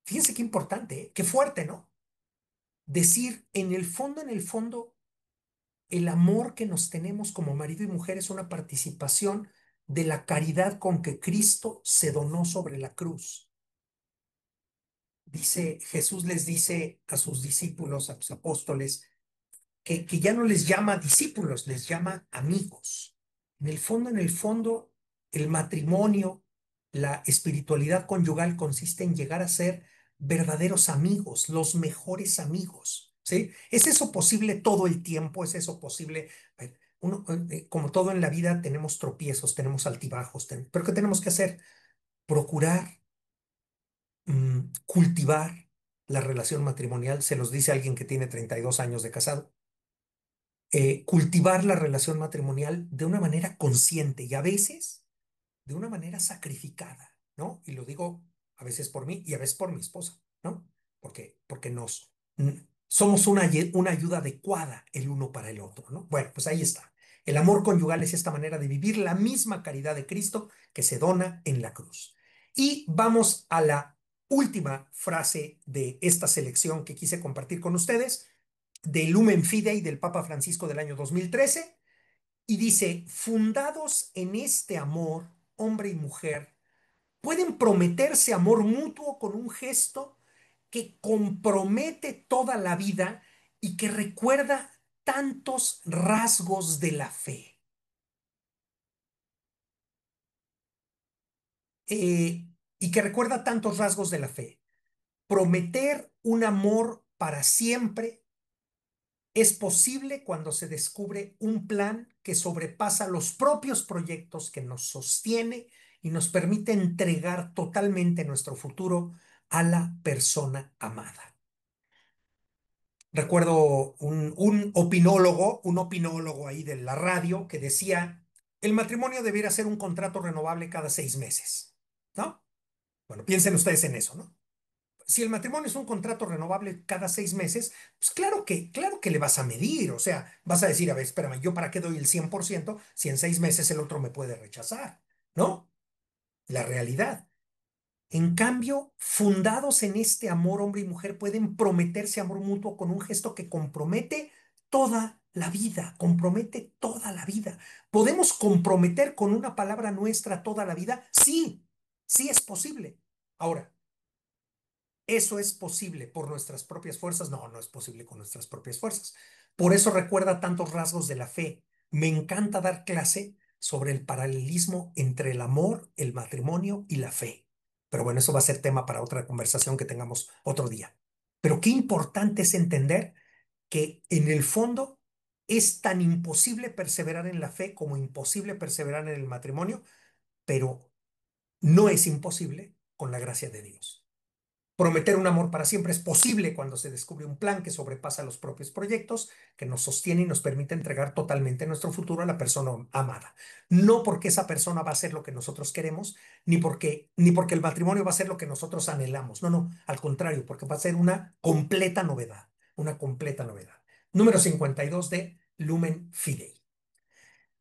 Fíjense qué importante, ¿eh? Qué fuerte, ¿no? Decir, en el fondo, el amor que nos tenemos como marido y mujer es una participación de la caridad con que Cristo se donó sobre la cruz. Dice, Jesús les dice a sus discípulos, a sus apóstoles, que ya no les llama discípulos, les llama amigos. En el fondo, el matrimonio, la espiritualidad conyugal consiste en llegar a ser verdaderos amigos, los mejores amigos, ¿sí? ¿Es eso posible todo el tiempo? ¿Es eso posible? como todo en la vida, tenemos tropiezos, tenemos altibajos, pero ¿qué tenemos que hacer? Procurar cultivar la relación matrimonial, se los dice alguien que tiene 32 años de casado, cultivar la relación matrimonial de una manera consciente y a veces de una manera sacrificada, ¿no? Y lo digo a veces por mí y a veces por mi esposa, ¿no? Porque somos una ayuda adecuada el uno para el otro, ¿no? Bueno, pues ahí está. El amor conyugal es esta manera de vivir la misma caridad de Cristo que se dona en la cruz. Y vamos a la última frase de esta selección que quise compartir con ustedes, de Lumen Fidei del Papa Francisco del año 2013 y dice, fundados en este amor, hombre y mujer, pueden prometerse amor mutuo con un gesto que compromete toda la vida y que recuerda tantos rasgos de la fe. Y que recuerda tantos rasgos de la fe. Prometer un amor para siempre es posible cuando se descubre un plan que sobrepasa los propios proyectos que nos sostiene y nos permite entregar totalmente nuestro futuro a la persona amada. Recuerdo un opinólogo ahí de la radio que decía, el matrimonio debiera ser un contrato renovable cada 6 meses, ¿no? Bueno, piensen ustedes en eso, ¿no? Si el matrimonio es un contrato renovable cada 6 meses, pues claro que le vas a medir, o sea, vas a decir, a ver, espérame, ¿yo para qué doy el 100% si en 6 meses el otro me puede rechazar? ¿No? La realidad. En cambio, fundados en este amor, hombre y mujer pueden prometerse amor mutuo con un gesto que compromete toda la vida, compromete toda la vida. ¿Podemos comprometer con una palabra nuestra toda la vida? Sí, sí es posible. Ahora, ¿eso es posible por nuestras propias fuerzas? No, no es posible con nuestras propias fuerzas. Por eso recuerda tantos rasgos de la fe. Me encanta dar clase sobre el paralelismo entre el amor, el matrimonio y la fe. Pero bueno, eso va a ser tema para otra conversación que tengamos otro día. Pero qué importante es entender que en el fondo es tan imposible perseverar en la fe como imposible perseverar en el matrimonio, pero no es imposible con la gracia de Dios. Prometer un amor para siempre es posible cuando se descubre un plan que sobrepasa los propios proyectos, que nos sostiene y nos permite entregar totalmente nuestro futuro a la persona amada. No porque esa persona va a ser lo que nosotros queremos, ni porque el matrimonio va a ser lo que nosotros anhelamos. No, no, al contrario, porque va a ser una completa novedad, una completa novedad. Número 52 de Lumen Fidei.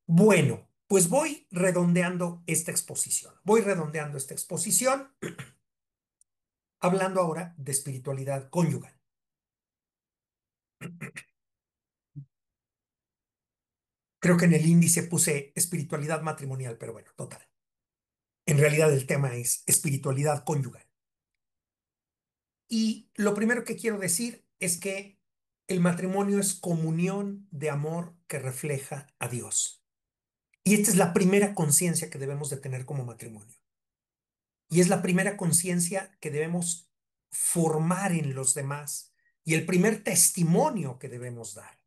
Bueno, pues voy redondeando esta exposición. Voy redondeando esta exposición hablando ahora de espiritualidad conyugal. Creo que en el índice puse espiritualidad matrimonial, pero bueno, total. En realidad el tema es espiritualidad conyugal. Y lo primero que quiero decir es que el matrimonio es comunión de amor que refleja a Dios. Y esta es la primera conciencia que debemos de tener como matrimonio. Y es la primera conciencia que debemos formar en los demás y el primer testimonio que debemos dar.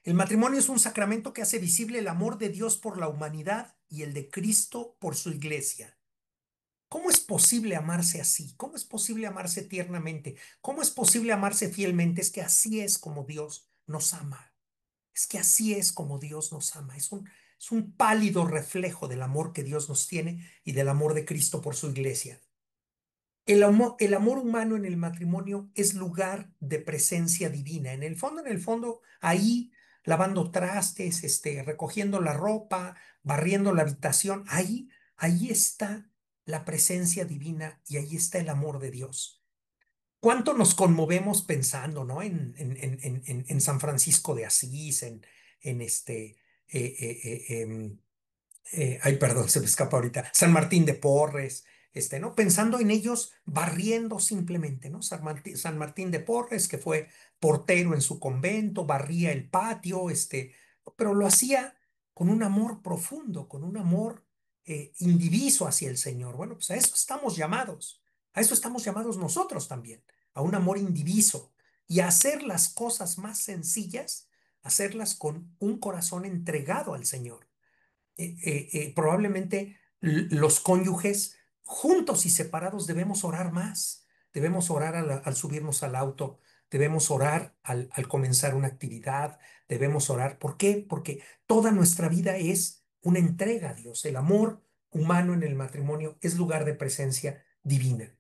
El matrimonio es un sacramento que hace visible el amor de Dios por la humanidad y el de Cristo por su iglesia. ¿Cómo es posible amarse así? ¿Cómo es posible amarse tiernamente? ¿Cómo es posible amarse fielmente? Es que así es como Dios nos ama. Es que así es como Dios nos ama. Es un pálido reflejo del amor que Dios nos tiene y del amor de Cristo por su iglesia. El amor humano en el matrimonio es lugar de presencia divina. En el fondo, ahí lavando trastes, recogiendo la ropa, barriendo la habitación, ahí está la presencia divina y ahí está el amor de Dios. ¿Cuánto nos conmovemos pensando, ¿no? En San Francisco de Asís, en ay, perdón, se me escapa ahorita, San Martín de Porres, ¿no? Pensando en ellos barriendo simplemente, ¿no? San Martín de Porres, que fue portero en su convento, barría el patio, pero lo hacía con un amor profundo, con un amor indiviso hacia el Señor. Bueno, pues a eso estamos llamados nosotros también, a un amor indiviso y a hacer las cosas más sencillas hacerlas con un corazón entregado al Señor. Probablemente los cónyuges, juntos y separados, debemos orar más. Debemos orar al subirnos al auto, debemos orar al comenzar una actividad, debemos orar. ¿Por qué? Porque toda nuestra vida es una entrega a Dios. El amor humano en el matrimonio es lugar de presencia divina.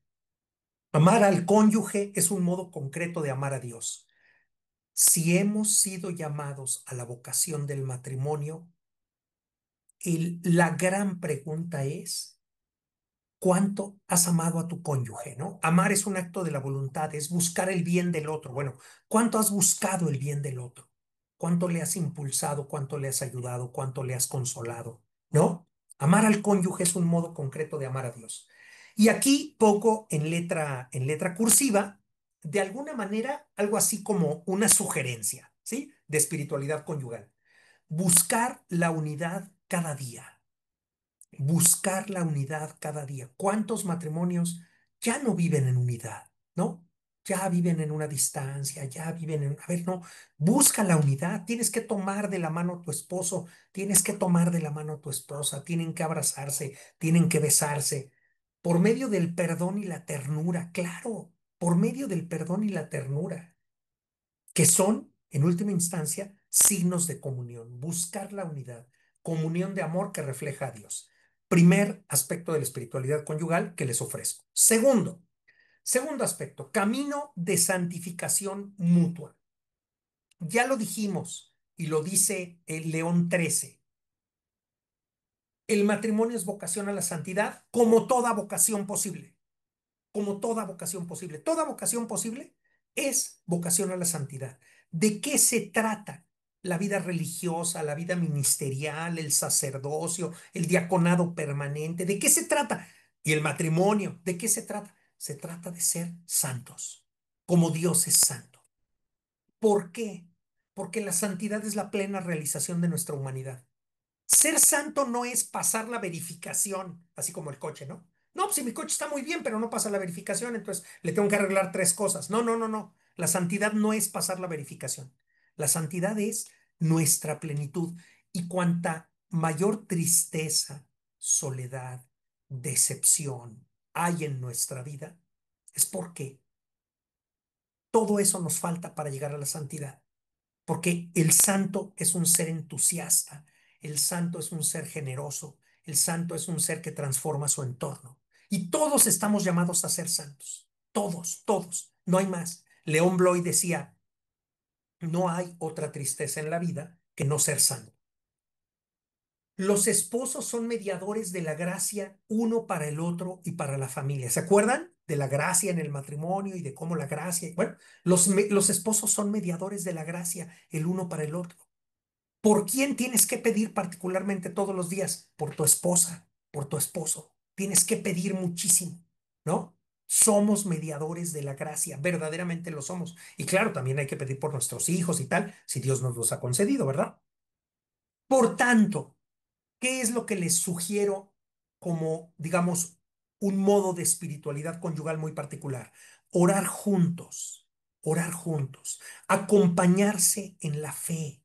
Amar al cónyuge es un modo concreto de amar a Dios. Si hemos sido llamados a la vocación del matrimonio, la gran pregunta es, ¿cuánto has amado a tu cónyuge, no? Amar es un acto de la voluntad, es buscar el bien del otro. Bueno, ¿cuánto has buscado el bien del otro? ¿Cuánto le has impulsado? ¿Cuánto le has ayudado? ¿Cuánto le has consolado? ¿No? Amar al cónyuge es un modo concreto de amar a Dios. Y aquí pongo en letra cursiva, de alguna manera, algo así como una sugerencia, ¿sí? De espiritualidad conyugal. Buscar la unidad cada día. Buscar la unidad cada día. ¿Cuántos matrimonios ya no viven en unidad? ¿No? Ya viven en una distancia, ya viven en... A ver, no, busca la unidad. Tienes que tomar de la mano a tu esposo, tienes que tomar de la mano a tu esposa, tienen que abrazarse, tienen que besarse. Por medio del perdón y la ternura, claro, por medio del perdón y la ternura, que son, en última instancia, signos de comunión, buscar la unidad, comunión de amor que refleja a Dios. Primer aspecto de la espiritualidad conyugal que les ofrezco. Segundo aspecto, camino de santificación mutua. Ya lo dijimos y lo dice el León 13. El matrimonio es vocación a la santidad como toda vocación posible. Como toda vocación posible. Toda vocación posible es vocación a la santidad. ¿De qué se trata la vida religiosa, la vida ministerial, el sacerdocio, el diaconado permanente? ¿De qué se trata? Y el matrimonio, ¿de qué se trata? Se trata de ser santos, como Dios es santo. ¿Por qué? Porque la santidad es la plena realización de nuestra humanidad. Ser santo no es pasar la verificación, así como el coche, ¿no? No, pues si mi coche está muy bien, pero no pasa la verificación, entonces le tengo que arreglar tres cosas. No, no, no, no. La santidad no es pasar la verificación. La santidad es nuestra plenitud. Y cuanta mayor tristeza, soledad, decepción hay en nuestra vida, es porque todo eso nos falta para llegar a la santidad. Porque el santo es un ser entusiasta, el santo es un ser generoso, el santo es un ser que transforma su entorno. Y todos estamos llamados a ser santos. Todos, todos. No hay más. León Bloy decía, no hay otra tristeza en la vida que no ser santo. Los esposos son mediadores de la gracia uno para el otro y para la familia. ¿Se acuerdan de la gracia en el matrimonio y de cómo la gracia? Bueno, los esposos son mediadores de la gracia el uno para el otro. ¿Por quién tienes que pedir particularmente todos los días? Por tu esposa, por tu esposo. Tienes que pedir muchísimo, ¿no? Somos mediadores de la gracia, verdaderamente lo somos. Y claro, también hay que pedir por nuestros hijos y tal, si Dios nos los ha concedido, ¿verdad? Por tanto, ¿qué es lo que les sugiero como, digamos, un modo de espiritualidad conyugal muy particular? Orar juntos, acompañarse en la fe.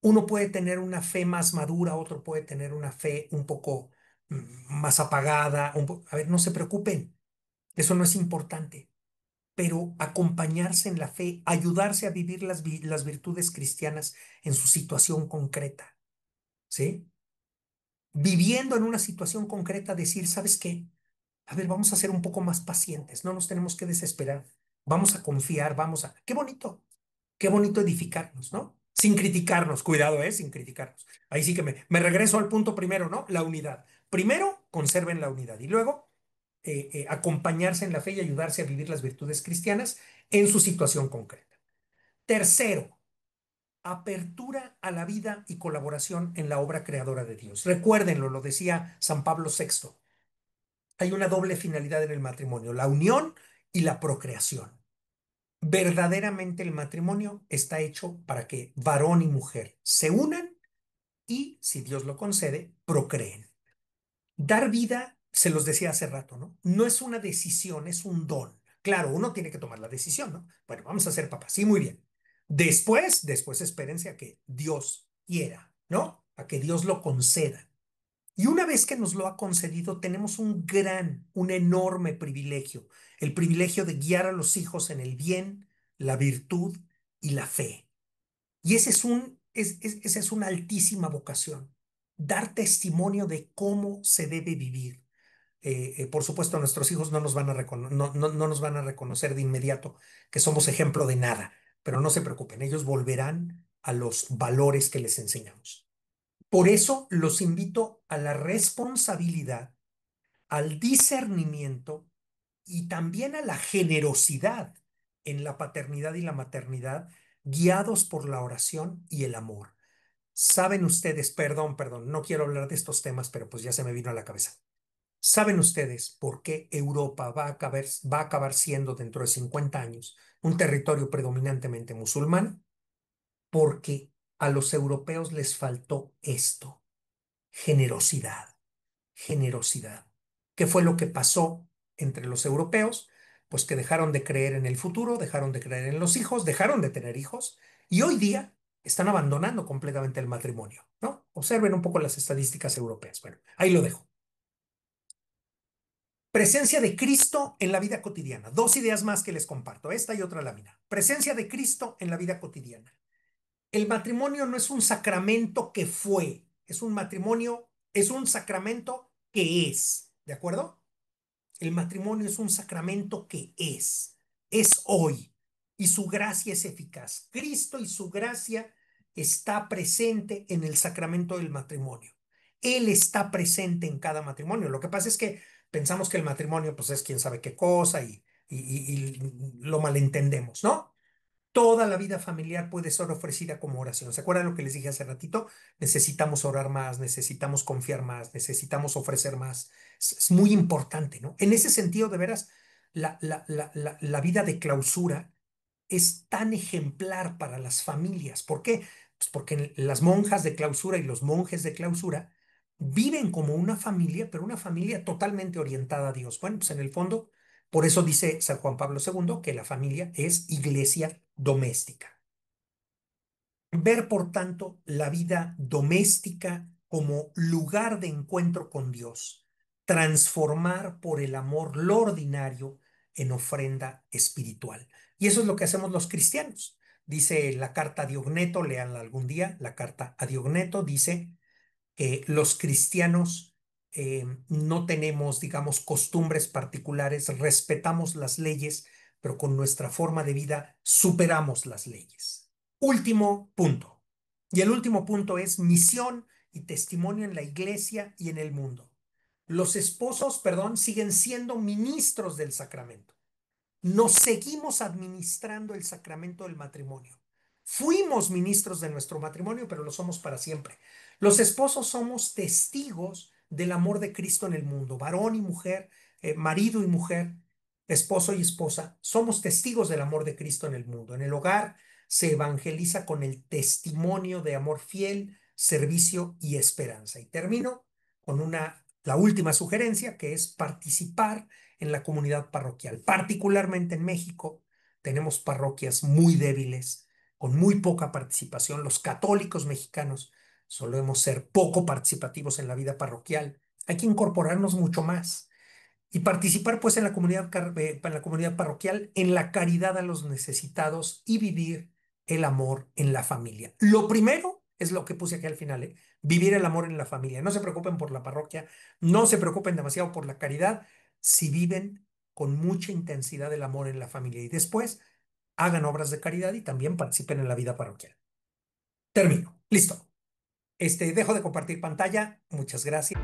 Uno puede tener una fe más madura, otro puede tener una fe un poco más apagada. A ver, no se preocupen, eso no es importante, pero acompañarse en la fe, ayudarse a vivir las virtudes cristianas en su situación concreta, ¿sí? Viviendo en una situación concreta, decir, ¿sabes qué? A ver, vamos a ser un poco más pacientes, no nos tenemos que desesperar, vamos a confiar, vamos a... Qué bonito edificarnos, ¿no? Sin criticarnos, cuidado, ¿eh? Sin criticarnos. Ahí sí que me regreso al punto primero, ¿no? La unidad. Primero, conserven la unidad y luego acompañarse en la fe y ayudarse a vivir las virtudes cristianas en su situación concreta. Tercero, apertura a la vida y colaboración en la obra creadora de Dios. Recuérdenlo, lo decía San Pablo VI. Hay una doble finalidad en el matrimonio, la unión y la procreación. Verdaderamente el matrimonio está hecho para que varón y mujer se unan y, si Dios lo concede, procreen. Dar vida, se los decía hace rato, ¿no? No es una decisión, es un don. Claro, uno tiene que tomar la decisión, ¿no? Bueno, vamos a ser papás. Sí, muy bien. Después espérense a que Dios quiera, ¿no? A que Dios lo conceda. Y una vez que nos lo ha concedido, tenemos un enorme privilegio, el privilegio de guiar a los hijos en el bien, la virtud y la fe. Y esa es una altísima vocación, dar testimonio de cómo se debe vivir. Por supuesto, nuestros hijos no nos van a no nos van a reconocer de inmediato que somos ejemplo de nada, pero no se preocupen, ellos volverán a los valores que les enseñamos. Por eso los invito a la responsabilidad, al discernimiento y también a la generosidad en la paternidad y la maternidad, guiados por la oración y el amor. Saben ustedes, perdón, no quiero hablar de estos temas, pero pues ya se me vino a la cabeza. ¿Saben ustedes por qué Europa va a acabar siendo dentro de 50 años un territorio predominantemente musulmán? Porque a los europeos les faltó esto, generosidad, generosidad. ¿Qué fue lo que pasó entre los europeos? Pues que dejaron de creer en el futuro, dejaron de creer en los hijos, dejaron de tener hijos y hoy día están abandonando completamente el matrimonio, ¿no? Observen un poco las estadísticas europeas. Bueno, ahí lo dejo. Presencia de Cristo en la vida cotidiana. Dos ideas más que les comparto, esta y otra lámina. Presencia de Cristo en la vida cotidiana. El matrimonio no es un sacramento que fue, es un matrimonio, es un sacramento que es, ¿de acuerdo? El matrimonio es un sacramento que es hoy, y su gracia es eficaz. Cristo y su gracia está presente en el sacramento del matrimonio. Él está presente en cada matrimonio. Lo que pasa es que pensamos que el matrimonio pues es quién sabe qué cosa y lo malentendemos, ¿no? Toda la vida familiar puede ser ofrecida como oración. ¿Se acuerdan lo que les dije hace ratito? Necesitamos orar más, necesitamos confiar más, necesitamos ofrecer más. Es muy importante, ¿no? En ese sentido, de veras, la vida de clausura es tan ejemplar para las familias. ¿Por qué? Pues porque las monjas de clausura y los monjes de clausura viven como una familia, pero una familia totalmente orientada a Dios. Bueno, pues en el fondo, por eso dice San Juan Pablo II que la familia es iglesia doméstica. Ver, por tanto, la vida doméstica como lugar de encuentro con Dios, transformar por el amor lo ordinario en ofrenda espiritual. Y eso es lo que hacemos los cristianos. Dice la carta a Diogneto, léanla algún día, la carta a Diogneto dice que los cristianos no tenemos, digamos, costumbres particulares, respetamos las leyes, pero con nuestra forma de vida superamos las leyes. Último punto. Y el último punto es misión y testimonio en la iglesia y en el mundo. Los esposos, perdón, siguen siendo ministros del sacramento. Nos seguimos administrando el sacramento del matrimonio. Fuimos ministros de nuestro matrimonio, pero lo somos para siempre. Los esposos somos testigos del amor de Cristo en el mundo, varón y mujer, marido y mujer, esposo y esposa, somos testigos del amor de Cristo en el mundo. En el hogar se evangeliza con el testimonio de amor fiel, servicio y esperanza. Y termino con la última sugerencia, que es participar en la comunidad parroquial. Particularmente en México, tenemos parroquias muy débiles, con muy poca participación. Los católicos mexicanos solemos ser poco participativos en la vida parroquial. Hay que incorporarnos mucho más y participar pues en la comunidad parroquial, en la caridad a los necesitados y vivir el amor en la familia. Lo primero es lo que puse aquí al final, ¿eh? Vivir el amor en la familia. No se preocupen por la parroquia, no se preocupen demasiado por la caridad, si viven con mucha intensidad el amor en la familia y después hagan obras de caridad y también participen en la vida parroquial. Termino. Listo. Dejo de compartir pantalla. Muchas gracias.